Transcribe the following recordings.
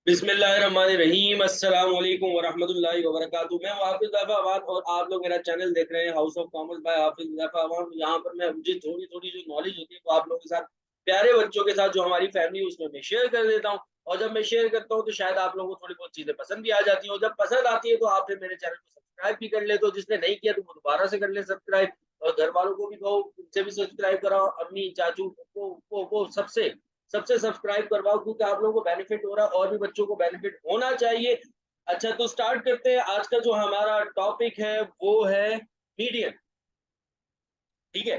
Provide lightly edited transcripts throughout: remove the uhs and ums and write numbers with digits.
बिस्मिल्लाहिर्रहमानिर्रहीम अस्सलाम वालेकुम वरहमतुल्लाहि वबरकातुहू। मैं हाफिज ज़ैफ़र और आप लोग मेरा चैनल देख रहे हैं हाउस ऑफ कॉमर्स बाय हाफिज ज़ैफ़र। यहाँ पर मैं मुझे थोड़ी थोड़ी जो नॉलेज होती है वो आप लोगों के साथ, प्यारे बच्चों के साथ जो हमारी फैमिली है उसमें मैं शेयर कर देता हूँ। और जब मैं शेयर करता हूँ तो शायद आप लोगों को थोड़ी बहुत चीज़ें पसंद भी आ जाती हैं, और जब पसंद आती है तो आप फिर मेरे चैनल को सब्सक्राइब भी कर लेते हो। जिसने नहीं किया तो वो दोबारा से कर ले सब्सक्राइब, और घर वालों को भी कहो उनसे भी सब्सक्राइब कराओ, अम्मी चाचू को सबसे सबसे सब्सक्राइब करवाओ, क्योंकि आप लोगों को बेनिफिट हो रहा है और भी बच्चों को बेनिफिट होना चाहिए। अच्छा, तो स्टार्ट करते हैं। आज का जो हमारा टॉपिक है वो है मीडियन। ठीक है,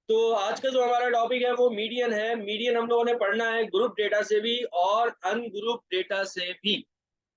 तो आज का जो हमारा टॉपिक है वो मीडियन है। मीडियन हम लोगों ने पढ़ना है ग्रुप डेटा से भी और अनग्रुप डेटा से भी।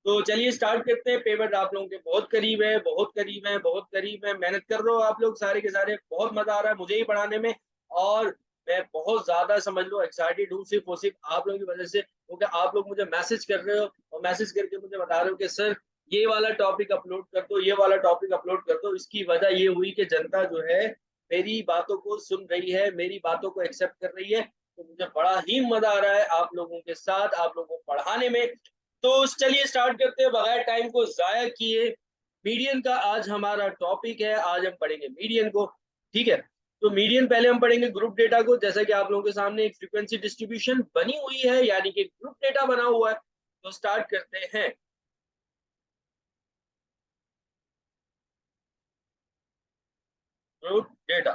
तो चलिए स्टार्ट करते हैं। पेपर आप लोगों के बहुत करीब है, बहुत करीब है, बहुत करीब है। मेहनत कर रहे हो आप लोग सारे के सारे, बहुत मजा आ रहा है मुझे ही पढ़ाने में। और मैं बहुत ज्यादा समझ लो एक्साइटेड हूँ, सिर्फ और सिर्फ आप लोगों की वजह से, क्योंकि आप लोग मुझे मैसेज कर रहे हो और मैसेज करके मुझे बता रहे हो कि सर ये वाला टॉपिक अपलोड कर दो, ये वाला टॉपिक अपलोड कर दो। इसकी वजह ये हुई कि जनता जो है मेरी बातों को सुन रही है, मेरी बातों को एक्सेप्ट कर रही है। तो मुझे बड़ा ही मजा आ रहा है आप लोगों के साथ, आप लोगों को पढ़ाने में। तो चलिए स्टार्ट करते हैं बगैर टाइम को जाया किए। मीडियन का आज हमारा टॉपिक है, आज हम पढ़ेंगे मीडियन को। ठीक है, तो मीडियन पहले हम पढ़ेंगे ग्रुप डेटा को। जैसा कि आप लोगों के सामने एक फ्रीक्वेंसी डिस्ट्रीब्यूशन बनी हुई है, यानी कि ग्रुप डेटा बना हुआ है। तो स्टार्ट करते हैं। ग्रुप डेटा,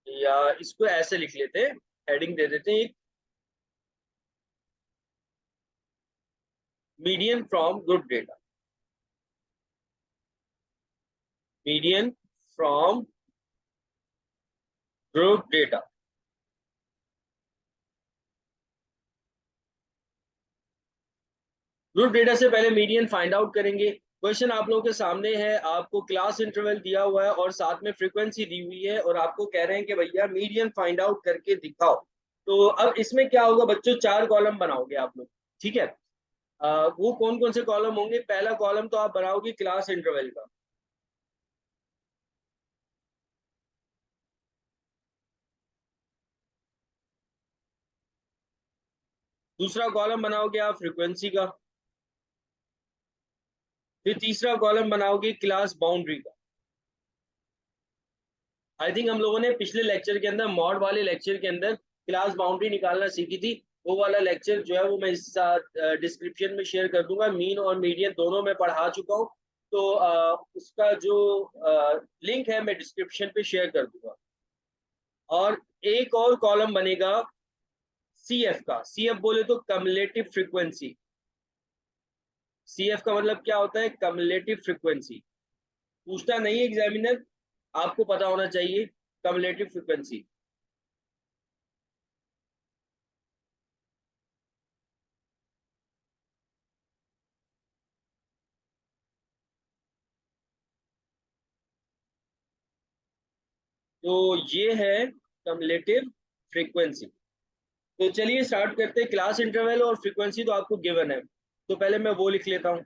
या इसको ऐसे लिख लेते हैं, हेडिंग दे देते हैं, median from group data. Median from group data. Group data से पहले मीडियन फाइंड आउट करेंगे। क्वेश्चन आप लोगों के सामने है, आपको क्लास इंटरवल दिया हुआ है और साथ में फ्रीक्वेंसी दी हुई है, और आपको कह रहे हैं कि भैया मीडियन फाइंड आउट करके दिखाओ। तो अब इसमें क्या होगा बच्चों, चार कॉलम बनाओगे आप लोग। ठीक है, वो कौन कौन से कॉलम होंगे? पहला कॉलम तो आप बनाओगे क्लास इंटरवल का। दूसरा कॉलम बनाओगे आप फ्रीक्वेंसी का। फिर तीसरा कॉलम बनाओगे क्लास बाउंड्री का। आई थिंक हम लोगों ने पिछले लेक्चर के अंदर, मॉड वाले लेक्चर के अंदर, क्लास बाउंड्री निकालना सीखी थी। वो वाला लेक्चर जो है वो मैं इस साथ डिस्क्रिप्शन में शेयर कर दूंगा। मीन और मीडियन दोनों मैं पढ़ा चुका हूँ। तो उसका जो लिंक है मैं डिस्क्रिप्शन पे शेयर कर दूंगा। और एक और कॉलम बनेगा सी एफ का। सी एफ बोले तो कम्युलेटिव फ्रीक्वेंसी। सी एफ का मतलब क्या होता है? Cumulative frequency. पूछता नहीं एग्जामिनर, आपको पता होना चाहिए कम्युलेटिव फ्रीक्वेंसी। तो ये है कम्युलेटिव फ्रीक्वेंसी। तो चलिए स्टार्ट करते हैं। क्लास इंटरवल और फ्रीक्वेंसी तो आपको गिवन है, तो पहले मैं वो लिख लेता हूँ।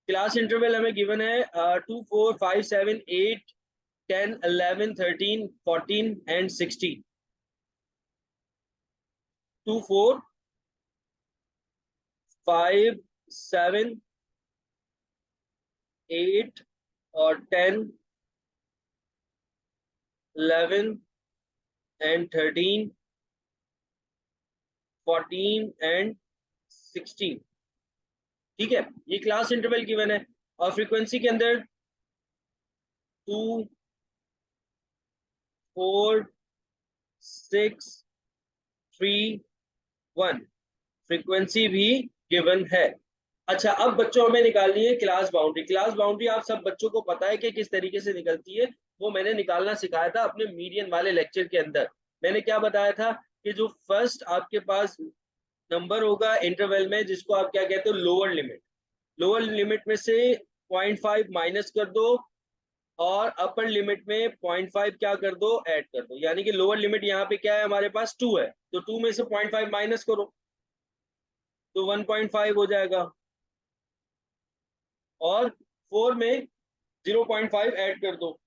क्लास इंटरवल हमें गिवन है 2 4 5 7 8 10 11 13 14 एंड 16। 2 4 5 7 और 10 11 13 14 एंड 16। ठीक है, ये क्लास इंटरवल गिवन है। और फ्रीक्वेंसी के अंदर 2 4 6 3 1 फ्रीक्वेंसी भी गिवन है। अच्छा, अब बच्चों हमें निकालनी है क्लास बाउंड्री। क्लास बाउंड्री आप सब बच्चों को पता है कि किस तरीके से निकलती है। वो मैंने निकालना सिखाया था अपने मीडियन वाले लेक्चर के अंदर। मैंने क्या बताया था कि जो फर्स्ट आपके पास नंबर होगा इंटरवल में, जिसको आप क्या कहते हो, लोअर लिमिट। लोअर लिमिट में से 0.5 माइनस कर दो, और अपर लिमिट में 0.5 क्या कर दो, ऐड कर दो। यानी कि लोअर लिमिट यहाँ पे क्या है, हमारे पास 2 है, तो 2 में से 0.5 माइनस करो तो 1.5 हो जाएगा। और 4 में 0.5 ऐड कर दो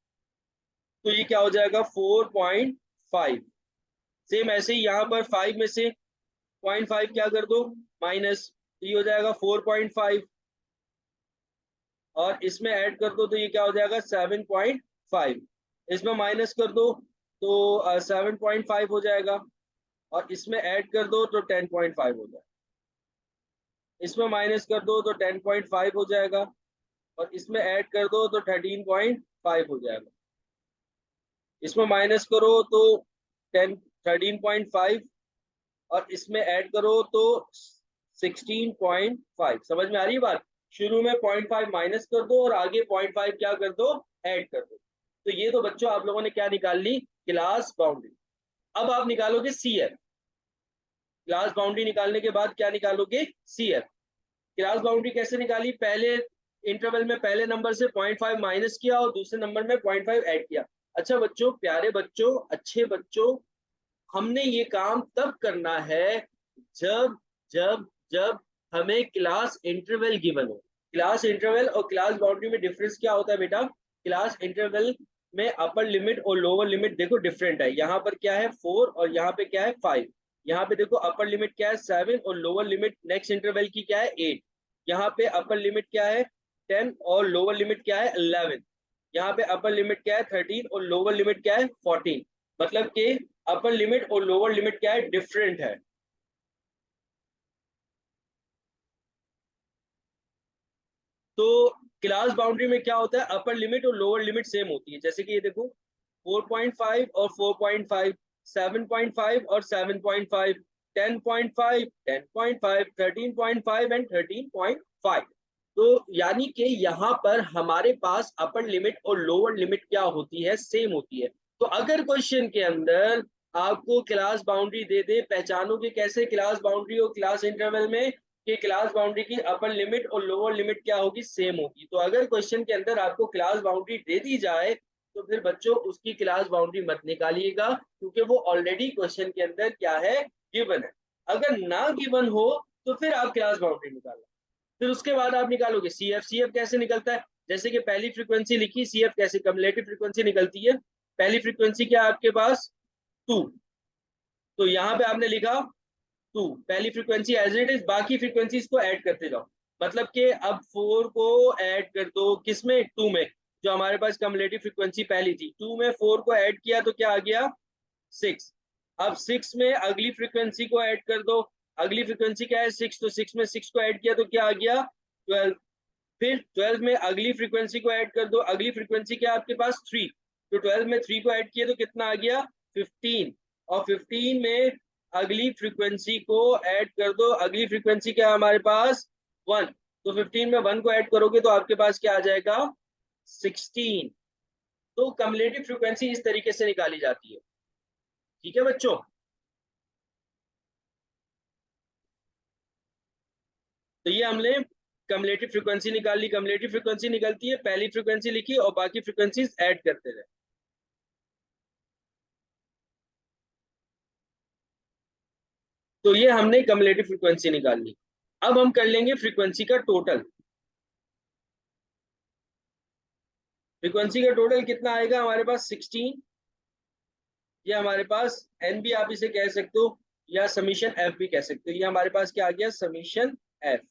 तो ये क्या हो जाएगा, 4.5। सेम ऐसे ही यहाँ पर 5 में से 0.5 क्या कर दो माइनस, तो ये हो जाएगा 4.5, और इसमें ऐड कर दो तो ये क्या हो जाएगा 7.5, इसमें माइनस कर दो तो 7.5 हो जाएगा, और इसमें ऐड कर दो तो 10.5 हो जाएगा, इसमें माइनस कर दो तो 10.5 हो जाएगा, और इसमें ऐड कर दो तो 13.5 हो जाएगा, इसमें माइनस करो तो 13.5, और इसमें ऐड करो तो 16.5। समझ में आ रही है बात? शुरू में 0.5 माइनस कर दो और आगे 0.5 क्या कर दो ऐड कर दो। तो ये तो बच्चों आप लोगों ने क्या निकाल ली, क्लास बाउंड्री। अब आप निकालोगे सीएफ। क्लास बाउंड्री निकालने के बाद क्या निकालोगे, सीएफ। क्लास बाउंड्री कैसे निकाली, पहले इंटरवल में पहले नंबर से 0.5 माइनस किया और दूसरे नंबर में 0.5 ऐड किया। अच्छा बच्चों, प्यारे बच्चों, अच्छे बच्चों, हमने ये काम तब करना है जब जब जब हमें क्लास इंटरवल गिवन हो। क्लास इंटरवल और क्लास बाउंड्री में डिफरेंस क्या होता है बेटा, क्लास इंटरवल में अपर लिमिट और लोअर लिमिट देखो डिफरेंट है। यहाँ पर क्या है 4 और यहाँ पे क्या है 5। यहाँ पे देखो अपर लिमिट क्या है 7 और लोअर लिमिट नेक्स्ट इंटरवल की क्या है 8। यहाँ पे अपर लिमिट क्या है 10 और लोअर लिमिट क्या है 11। यहाँ पे अपर लिमिट क्या है 13 और लोअर लिमिट क्या है 14। मतलब कि अपर लिमिट और लोअर लिमिट क्या है डिफरेंट है। तो क्लास बाउंड्री में क्या होता है, अपर लिमिट और लोअर लिमिट सेम होती है। जैसे कि ये देखो 4.5 और 4.5, 7.5 और 7.5, 10.5, 10.5, 13.5 एंड 13.5। तो यानी कि यहाँ पर हमारे पास अपर लिमिट और लोअर लिमिट क्या होती है, सेम होती है। तो अगर क्वेश्चन के अंदर आपको क्लास बाउंड्री दे दे, पहचानोगे कैसे क्लास बाउंड्री और क्लास इंटरवल में, कि क्लास बाउंड्री की अपर लिमिट और लोअर लिमिट क्या होगी, सेम होगी। तो अगर क्वेश्चन के अंदर आपको क्लास बाउंड्री दे दी जाए तो फिर बच्चों उसकी क्लास बाउंड्री मत निकालिएगा, क्योंकि वो ऑलरेडी क्वेश्चन के अंदर क्या है, गिवन है। अगर ना गिवन हो तो फिर आप क्लास बाउंड्री निकालो। फिर उसके बाद आप निकालोगे सीएफ। सीएफ कैसे निकलता है, जैसे कि पहली फ्रीक्वेंसी लिखी, सीएफ कैसे, कम्युलेटिव फ्रीक्वेंसी निकलती है। पहली फ्रीक्वेंसी क्या है आपके पास 2, तो यहाँ पे आपने लिखा 2 पहली फ्रीक्वेंसी एज इट इज, बाकी फ्रीक्वेंसीज को ऐड करते जाओ। मतलब कि अब 4 को ऐड कर दो किसमें, 2 में, जो हमारे पास कम्युलेटिव फ्रीक्वेंसी पहली थी। 2 में 4 को ऐड किया तो क्या आ गया 6। अब 6 में अगली फ्रीक्वेंसी को ऐड कर दो, अगली फ्रीक्वेंसी क्या है 6, तो 6 में 6 को ऐड किया तो क्या आ गया 12। फिर 12 में अगली फ्रीक्वेंसी को ऐड कर दो, अगली फ्रीक्वेंसी क्या है आपके पास 3, तो 12 में 3 को ऐड किया तो कितना आ गया 15। और 15 में अगली फ्रीक्वेंसी को ऐड कर दो, अगली फ्रीक्वेंसी क्या है हमारे पास 1, तो 15 में 1 को ऐड करोगे तो आपके पास क्या आ जाएगा 16। तो कम्युलेटिव फ्रीक्वेंसी इस तरीके से निकाली जाती है। ठीक है बच्चों, तो ये हमने कम्युलेटिव फ्रीक्वेंसी निकाल ली। कम्युलेटिव फ्रीक्वेंसी निकलती है, पहली फ्रीक्वेंसी लिखी और बाकी फ्रीक्वेंसीज ऐड करते रहे। तो ये हमने कम्युलेटिव फ्रीक्वेंसी निकाल ली। अब हम कर लेंगे फ्रीक्वेंसी का टोटल। फ्रीक्वेंसी का टोटल कितना आएगा हमारे पास 16। ये हमारे पास एन भी आप इसे कह सकते हो या समीशन एफ भी कह सकते हो। ये हमारे पास क्या आ गया समीशन एफ।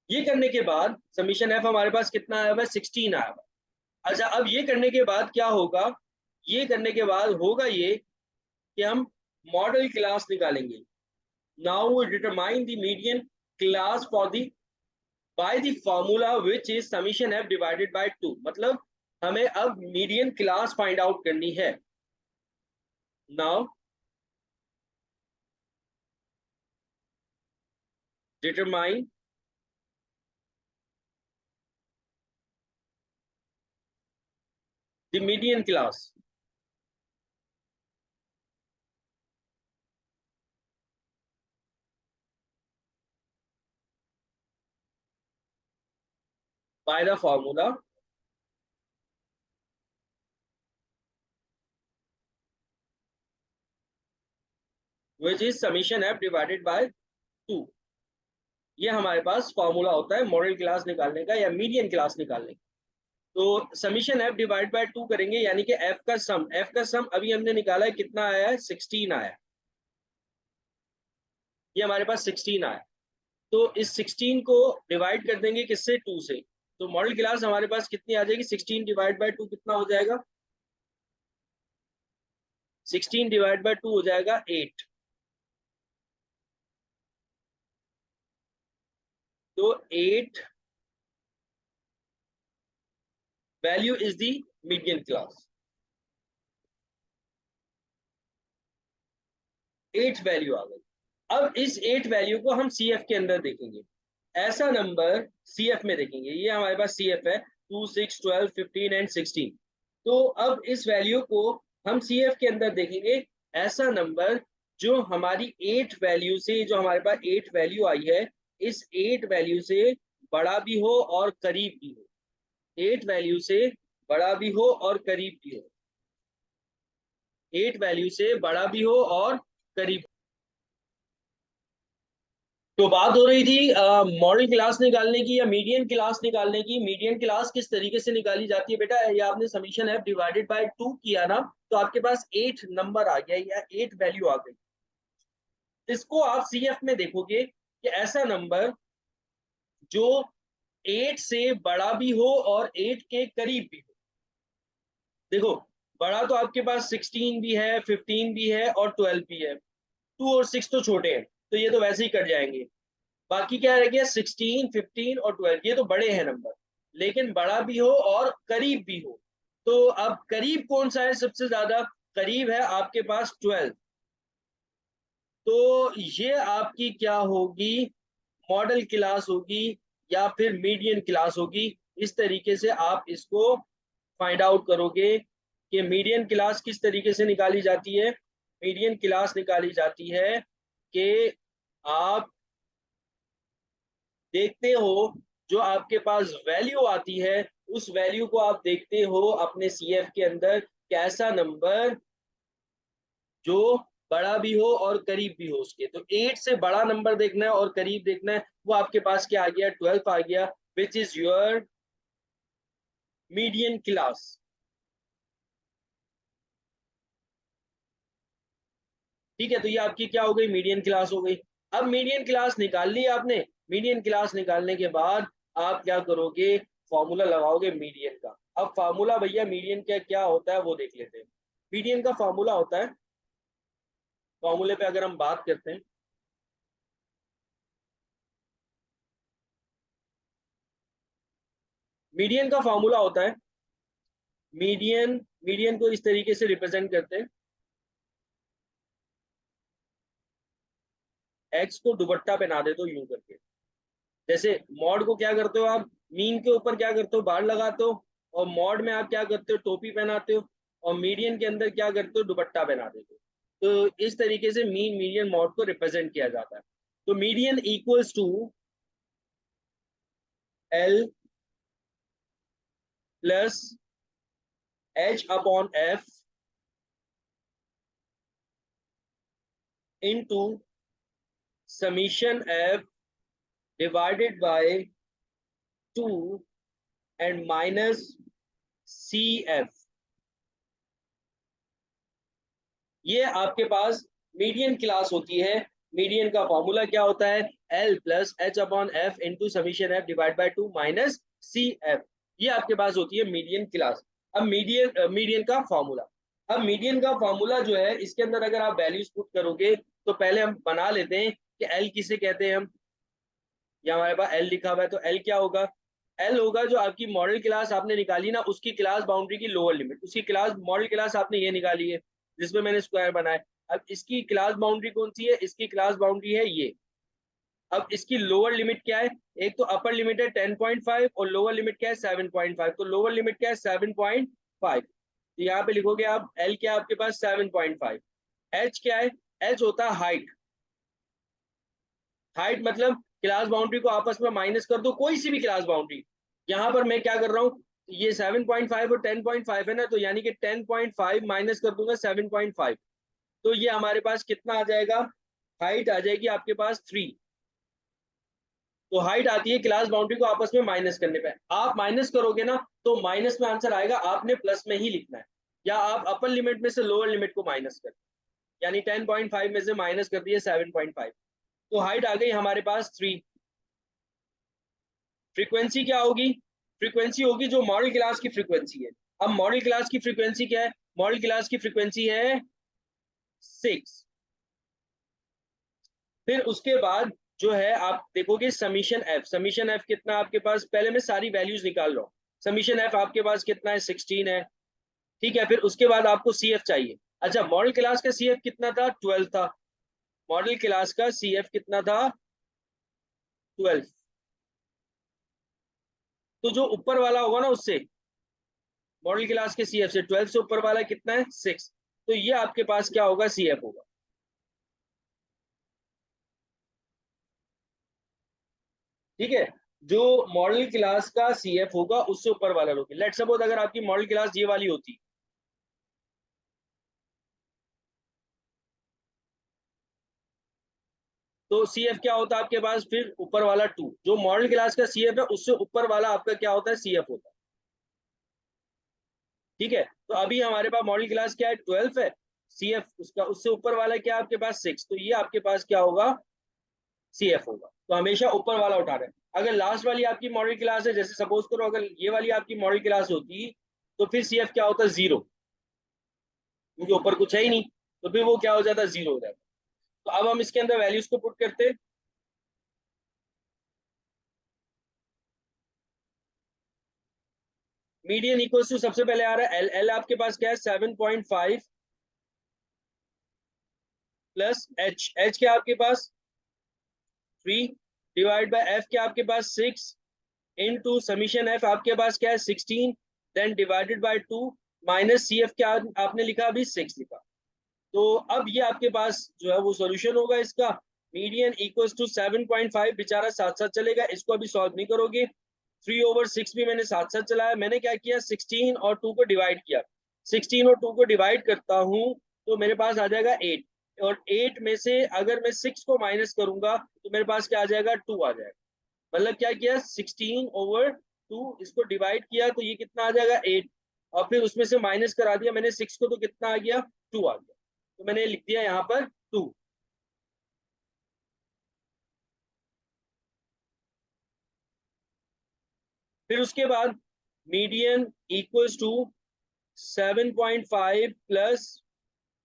ये करने के बाद समीशन एफ हमारे पास कितना आया हुआ है 16 आया हुआ है। अच्छा अब ये करने के बाद क्या होगा, ये करने के बाद होगा ये कि हम मॉडल क्लास निकालेंगे। Now we determine the median class for the by the formula which is summation F divided by 2। मतलब हमें अब मीडियन क्लास फाइंड आउट करनी है। Now determine the median class by the formula which is summation f divided by 2। ये हमारे पास formula होता है model class निकालने का या मीडियन क्लास निकालने का। तो समीशन एफ डिवाइड बाय 2 करेंगे, यानी कि एफ का सम, एफ का सम अभी हमने निकाला है कितना आया है 16 आया है। ये हमारे पास 16 आया। तो इस 16 को डिवाइड कर देंगे किससे, 2 से। तो मॉडल क्लास हमारे पास कितनी आ जाएगी, 16 डिवाइड बाय 2 कितना हो जाएगा, 16 डिवाइड बाय 2 हो जाएगा 8। तो 8 value is the median class. 8 value आ गई। अब इस 8 वैल्यू को हम सी एफ के अंदर देखेंगे। ऐसा नंबर सी एफ में देखेंगे, ये हमारे पास सी एफ है 2, 6, 12, 15 एंड 16। तो अब इस वैल्यू को हम सी एफ के अंदर देखेंगे। ऐसा नंबर जो हमारी 8 वैल्यू से, जो हमारे पास 8 वैल्यू आई है, इस 8 वैल्यू से बड़ा भी हो और करीब भी हो। 8 वैल्यू से बड़ा भी हो और करीब भी हो। 8 वैल्यू से बड़ा भी हो और करीब। तो बात हो रही थी मॉडल क्लास निकालने की या मीडियन क्लास निकालने की। मीडियन क्लास किस तरीके से निकाली जाती है बेटा, ये आपने समीशन एफ डिवाइडेड बाय 2 किया ना, तो आपके पास 8 नंबर आ गया या 8 वैल्यू आ गई। इसको आप सीएफ में देखोगे कि ऐसा नंबर जो 8 से बड़ा भी हो और 8 के करीब भी हो। देखो, बड़ा तो आपके पास 16 भी है, 15 भी है और 12 भी है। 2 और 6 तो छोटे हैं, तो ये तो वैसे ही कट जाएंगे। बाकी क्या रह गया, 16, 15 और 12, ये तो बड़े हैं नंबर। लेकिन बड़ा भी हो और करीब भी हो। तो अब करीब कौन सा है सबसे ज्यादा, करीब है आपके पास 12। तो ये आपकी क्या होगी, मॉडल क्लास होगी या फिर मीडियन क्लास होगी। इस तरीके से आप इसको फाइंड आउट करोगे कि मीडियन क्लास किस तरीके से निकाली जाती है। मीडियन क्लास निकाली जाती है कि आप देखते हो जो आपके पास वैल्यू आती है, उस वैल्यू को आप देखते हो अपने सीएफ के अंदर, कैसा नंबर जो बड़ा भी हो और करीब भी हो उसके। तो 8 से बड़ा नंबर देखना है और करीब देखना है। वो आपके पास क्या आ गया, 12 आ गया, which is your median class. ठीक है, तो ये आपकी क्या हो गई, मीडियन क्लास हो गई। अब मीडियन क्लास निकाल ली आपने। मीडियन क्लास निकालने के बाद आप क्या करोगे, फॉर्मूला लगाओगे मीडियन का। अब फार्मूला भैया मीडियन का क्या होता है वो देख लेते हैं। मीडियन का फार्मूला होता है, फॉर्मूले पे अगर हम बात करते हैं, मीडियन का फॉर्मूला होता है, मीडियन, मीडियन को इस तरीके से रिप्रेजेंट करते हैं, एक्स को दुपट्टा पहना देते हो यूं करके। जैसे मॉड को क्या करते हो आप, मीन के ऊपर क्या करते हो, बार लगाते हो। और मॉड में आप क्या करते हो, टोपी पहनाते हो। और मीडियन के अंदर क्या करते हो, दुपट्टा पहना देते हो। तो इस तरीके से मीन, मीडियन, मॉड को रिप्रेजेंट किया जाता है। तो median equals to L plus H upon F into summation F divided by 2 and minus C F. ये आपके पास मीडियन क्लास होती है। मीडियन का फॉर्मूला क्या होता है, L plus H upon F into summation F divide by 2 minus C F. ये आपके पास होती है मीडियन क्लास। अब मीडियन, मीडियन का फॉर्मूला, अब मीडियन का फॉर्मूला जो है, इसके अंदर अगर आप वैल्यूज पुट करोगे तो पहले हम बना लेते हैं कि एल किसे कहते हैं हम। या हमारे पास एल लिखा हुआ है, तो एल क्या होगा, एल होगा जो आपकी मॉडल क्लास आपने निकाली ना, उसकी क्लास बाउंड्री की लोअर लिमिट। उसकी क्लास, मॉडल क्लास आपने ये निकाली है जिसमें मैंने स्क्वायर बनाया। अब इसकी क्लास बाउंड्री कौन सी है, इसकी क्लास बाउंड्री है ये। अब इसकी लोअर लिमिट क्या है, एक तो अपर लिमिट है 10.5 और लोअर लिमिट क्या है 7.5। तो लोअर लिमिट क्या है 7.5। तो यहाँ पे लिखोगे आप एल क्या है आपके पास 7.5। एच क्या है, एच होता है हाइट। हाइट मतलब क्लास बाउंड्री को आपस में माइनस कर दो, कोई सी भी क्लास बाउंड्री। यहां पर मैं क्या कर रहा हूं, ये 7.5 और 10.5 है ना, तो यानी कि 10.5 माइनस कर दूंगा 7.5। तो ये हमारे पास कितना आ जाएगा, हाइट आ जाएगी आपके पास 3। तो हाइट आती है क्लास बाउंड्री को आपस में माइनस करने पे। आप माइनस करोगे ना तो माइनस में आंसर आएगा, आपने प्लस में ही लिखना है। या आप अपर लिमिट में से लोअर लिमिट को माइनस कर, यानी 10.5 में से माइनस कर दिए 7.5। तो हाइट आ गई हमारे पास 3। फ्रीक्वेंसी क्या होगी? फ्रीक्वेंसी होगी जो मॉडल क्लास की फ्रीक्वेंसी है। अब मॉडल क्लास की फ्रीक्वेंसी क्या है? मॉडल क्लास की फ्रीक्वेंसी है 6। फिर उसके बाद जो है आप देखोगे समीशन एफ। समीशन एफ कितना आपके पास? पहले मैं सारी वैल्यूज निकाल रहा हूँ। समीशन एफ आपके पास कितना है? 16 है। ठीक है, फिर उसके बाद आपको सी एफ चाहिए। अच्छा, मॉडल क्लास का सी एफ कितना था? 12 था। मॉडल क्लास का सी एफ कितना था? 12। तो जो ऊपर वाला होगा ना उससे, मॉडल क्लास के सी एफ से 12 से ऊपर वाला कितना है? 6। तो ये आपके पास क्या होगा? सी एफ होगा। ठीक है, जो मॉडल क्लास का सी एफ होगा उससे ऊपर वाला लोगे। लेट सपोज अगर आपकी मॉडल क्लास ये वाली होती, तो सी एफ क्या होता है आपके पास? फिर ऊपर वाला 2। जो मॉडल क्लास का सी एफ है उससे ऊपर वाला आपका क्या होता है? सी एफ होता है। ठीक है, तो अभी हमारे पास मॉडल क्लास क्या है? 12 है। सी एफ उसका उससे ऊपर वाला क्या है आपके पास? 6। तो ये आपके पास क्या होगा? सी एफ होगा। तो हमेशा ऊपर वाला उठा रहे हैं। अगर लास्ट वाली आपकी मॉडल क्लास है, जैसे सपोज करो अगर ये वाली आपकी मॉडल क्लास होती, तो फिर सी एफ क्या होता है? 0, क्योंकि ऊपर कुछ है ही नहीं। तो फिर वो क्या हो जाता है? 0 हो जाता है। तो अब हम इसके अंदर वैल्यूज को पुट करते हैं। मीडियन इक्वल्स टू सबसे पहले आ रहा है एल। एल आपके पास क्या है? 7.5 प्लस एच। एच क्या आपके पास? 3 डिवाइड बाय एफ क्या आपके पास? 6 इनटू समीशन एफ आपके पास क्या है? 16 then divided by 2 minus C F क्या आपने लिखा? अभी 6 लिखा। तो अब ये आपके पास जो है वो सॉल्यूशन होगा इसका। मीडियन इक्वल्स टू 7.5, बेचारा साथ साथ चलेगा, इसको अभी सॉल्व नहीं करोगे। 3/6 भी मैंने साथ साथ चलाया। मैंने क्या किया? 16 और 2 को डिवाइड किया। 16 और 2 को डिवाइड करता हूँ तो मेरे पास आ जाएगा 8। और 8 में से अगर मैं 6 को माइनस करूंगा तो मेरे पास क्या आ जाएगा? 2 आ जाएगा। मतलब क्या किया? 16/2 इसको डिवाइड किया तो ये कितना आ जाएगा? 8। और फिर उसमें से माइनस करा दिया मैंने 6 को, तो कितना आ गया? 2 आ गया। तो मैंने लिख दिया यहाँ पर 2। फिर उसके बाद मीडियन इक्वल्स टू 7.5 प्लस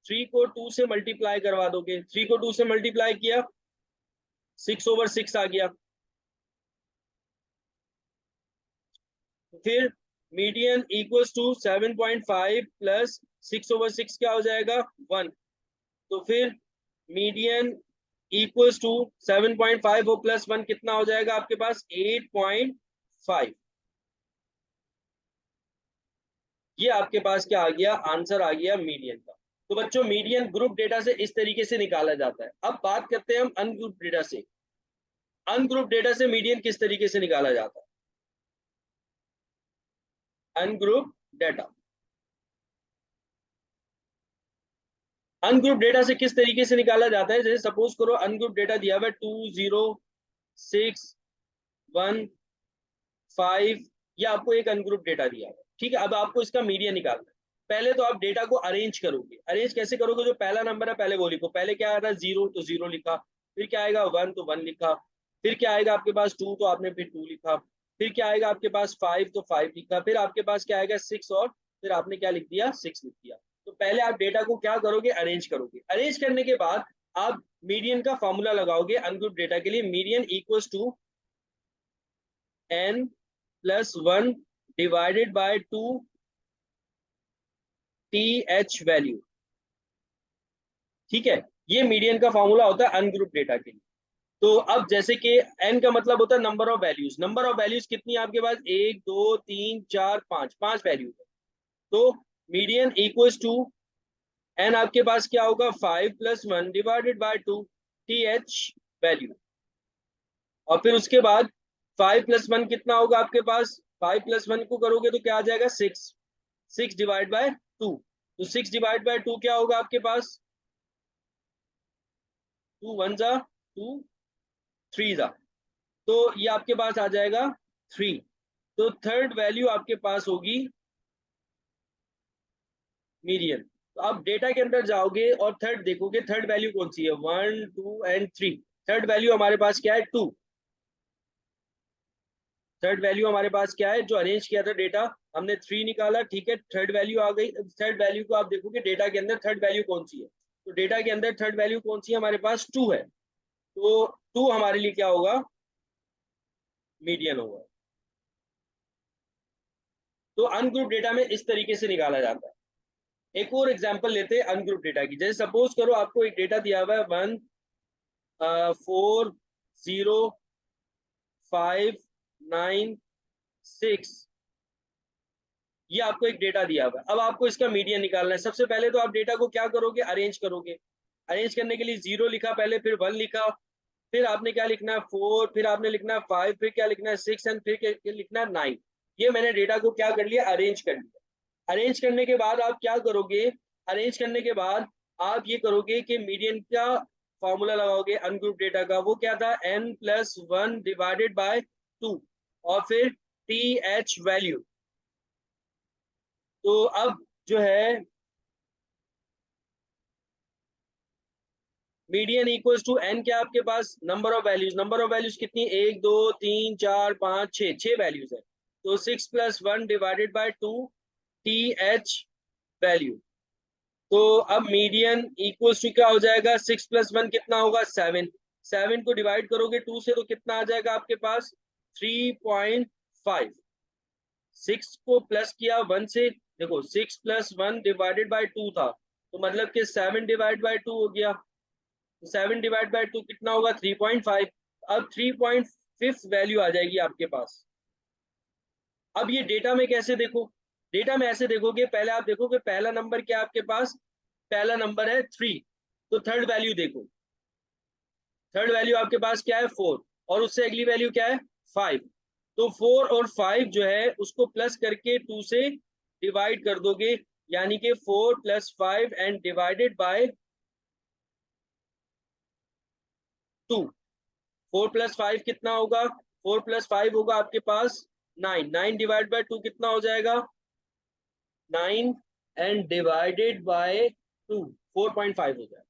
3 को 2 से मल्टीप्लाई करवा दोगे। 3 को 2 से मल्टीप्लाई किया, 6/6 आ गया। फिर मीडियन इक्वल्स टू 7.5 प्लस 6/6 क्या हो जाएगा? 1। तो फिर मीडियन इक्वल्स टू 7.5 और प्लस 1 कितना हो जाएगा आपके पास? 8.5। ये आपके पास क्या आ गया? आंसर आ गया मीडियन का। तो बच्चों, मीडियन ग्रुप डेटा से इस तरीके से निकाला जाता है। अब बात करते हैं हम अनग्रुप डेटा से। अनग्रुप डेटा से मीडियन किस तरीके से निकाला जाता है? Ungroup data. अनग्रुप डेटा से किस तरीके से निकाला जाता है? जैसे सपोज करो अनग्रुप डेटा दिया हुआ है 2, 0, 6, 1, 5। ये आपको एक अनग्रुप डेटा दिया हुआ है। ठीक है, अब आपको इसका मीडियन निकालना है। पहले तो आप डेटा को अरेंज करोगे। अरेंज कैसे करोगे? जो पहला नंबर है पहले वो लिखो। पहले क्या आ रहा है? 0, तो 0 लिखा। फिर क्या आएगा? 1, तो 1 लिखा। फिर क्या आएगा आपके पास? 2, तो आपने फिर 2 लिखा। फिर क्या आएगा आपके पास? 5, तो 5 लिखा। फिर आपके पास क्या आएगा? 6, और फिर आपने क्या लिख दिया? 6 लिख दिया। तो पहले आप डेटा को क्या करोगे? अरेंज करोगे। अरेंज करने के बाद आप मीडियन का फॉर्मूला लगाओगे अनग्रुप डेटा के लिए। Median equals to n+1 divided by 2 T H value. ठीक है, ये मीडियन का फॉर्मूला होता है अनग्रुप डेटा के लिए। तो अब जैसे कि n का मतलब होता है number of values. Number of values कितनी है आपके पास? 1, 2, 3, 4, 5, 5 वैल्यूज है। तो मीडियन इक्वल्स टू n आपके पास क्या होगा? 5+1 divided by 2 T H value. और फिर उसके बाद 5+1 कितना होगा आपके पास? 5+1 को करोगे तो क्या आ जाएगा? 6। 6 डिवाइड बाय 2। तो 6 डिवाइड बाय 2 क्या होगा आपके पास? 2 1 जा 2 3 जा। तो ये आपके पास आ जाएगा 3। तो थर्ड वैल्यू आपके पास होगी मीडियन। तो आप डेटा के अंदर जाओगे और थर्ड देखोगे, थर्ड वैल्यू कौन सी है? 1, 2 एंड 3। थर्ड वैल्यू हमारे पास क्या है 2। थर्ड वैल्यू हमारे पास क्या है, जो अरेंज किया था डेटा हमने 3 निकाला, ठीक है। थर्ड वैल्यू आ गई। थर्ड वैल्यू को आप देखोगे डेटा के अंदर थर्ड वैल्यू कौन सी है, तो डेटा के अंदर थर्ड वैल्यू कौन सी है, हमारे पास 2 है। तो 2 हमारे लिए क्या होगा, मीडियन होगा। तो अनग्रुप डेटा में इस तरीके से निकाला जाता है। एक और एग्जांपल लेते हैं अनग्रुप डेटा की। जैसे सपोज करो आपको एक डेटा दिया हुआ है 1 4 0 5 9 6, ये आपको एक डेटा दिया हुआ है। अब आपको इसका मीडियन निकालना है। सबसे पहले तो आप डेटा को क्या करोगे, अरेंज करोगे। अरेंज करने के लिए 0 लिखा पहले, फिर 1 लिखा, फिर आपने क्या लिखना है 4, फिर आपने लिखना है 5, फिर क्या लिखना है 6 एंड फिर क्या लिखना है 9। ये मैंने डेटा को क्या कर लिया, अरेंज कर लिया। अरेंज करने के बाद आप क्या करोगे, अरेंज करने के बाद आप ये करोगे कि मीडियन का फॉर्मूला लगाओगे अनग्रुप डेटा का। वो क्या था, n+1 डिवाइडेड बाय 2 और फिर टी एच वैल्यू। तो अब जो है मीडियन इक्वल्स टू एन, क्या आपके पास number of values, number of values कितनी, 1 2 3 4 5 6, 6 वैल्यूज है। तो 6+1 divided by 2 T H value. तो अब मीडियन इक्वल्स टू क्या हो जाएगा, 6+1 कितना होगा 7। 7 को डिवाइड करोगे 2 से तो कितना आ जाएगा आपके पास 3.5। 6 को प्लस किया 1 से, देखो 6+1 डिवाइडेड बाय 2 था, तो मतलब कि 7 डिवाइड बाय 2 हो गया। 7 डिवाइड बाय 2 कितना होगा 3.5। अब 3.5 वैल्यू आ जाएगी आपके पास। अब ये डेटा में कैसे देखो, डेटा में ऐसे देखोगे, पहले आप देखोगे पहला नंबर क्या आपके पास, पहला नंबर है 3, तो थर्ड वैल्यू देखो। थर्ड वैल्यू आपके पास क्या है 4, और उससे अगली वैल्यू क्या है 5। तो 4 और 5 जो है उसको प्लस करके 2 से डिवाइड कर दोगे, यानी कि 4+5 एंड डिवाइडेड बाय 2। 4+5 कितना होगा, 4+5 होगा आपके पास 9। 9 डिवाइड बाय 2 कितना हो जाएगा 9 एंड डिवाइडेड बाय 2, 4.5 हो जाएगा।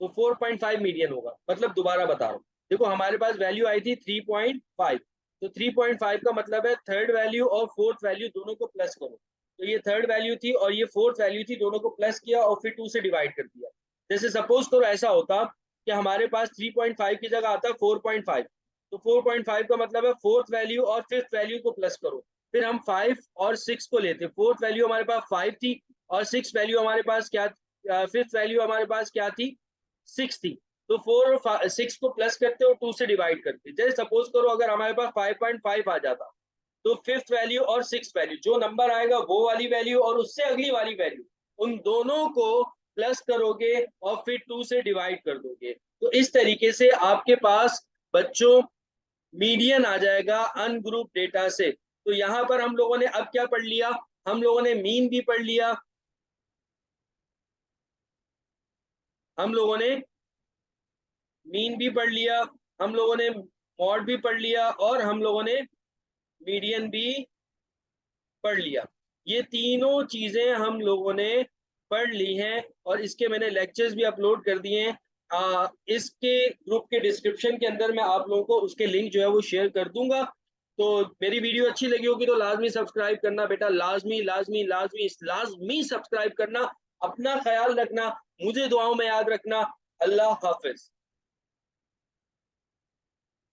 तो 4.5 मीडियन होगा। मतलब दोबारा बता रहा हूँ, देखो हमारे पास वैल्यू आई थी 3.5, तो 3.5 का मतलब है थर्ड वैल्यू और फोर्थ वैल्यू दोनों को प्लस करो। तो ये थर्ड वैल्यू थी और ये फोर्थ वैल्यू थी, दोनों को प्लस किया और फिर 2 से डिवाइड कर दिया। जैसे सपोज करो ऐसा होता कि हमारे पास 3.5 की जगह आता 4.5, तो 4.5 का मतलब है फोर्थ वैल्यू और फिफ्थ वैल्यू को प्लस करो। फिर हम 5 और 6 को लेते, फोर्थ वैल्यू हमारे पास 5 थी और सिक्स वैल्यू हमारे पास क्या, फिफ्थ वैल्यू हमारे पास क्या थी 6 थी। तो 4 और 6 को प्लस करते और 2 से डिवाइड करते। जैसे सपोज करो अगर हमारे पास 5.5 आ जाता, तो फिफ्थ वैल्यू और सिक्स वैल्यू जो नंबर आएगा वो वाली वैल्यू और उससे अगली वाली वैल्यू, उन दोनों को प्लस करोगे और फिर 2 से डिवाइड कर दोगे। तो इस तरीके से आपके पास बच्चों मीडियन आ जाएगा अनग्रुप डेटा से। तो यहां पर हम लोगों ने अब क्या पढ़ लिया, हम लोगों ने मीन भी पढ़ लिया, हम लोगों ने मीन भी पढ़ लिया, हम लोगों ने मॉड भी पढ़ लिया और हम लोगों ने मीडियन भी पढ़ लिया। ये तीनों चीजें हम लोगों ने पढ़ ली हैं और इसके मैंने लेक्चर्स भी अपलोड कर दिए हैं। इसके ग्रुप के डिस्क्रिप्शन के अंदर मैं आप लोगों को उसके लिंक जो है वो शेयर कर दूंगा। तो मेरी वीडियो अच्छी लगी होगी तो लाजमी सब्सक्राइब करना बेटा, लाजमी लाजमी लाजमी लाजमी सब्सक्राइब करना। अपना ख्याल रखना, मुझे दुआओं में याद रखना। अल्लाह हाफिज।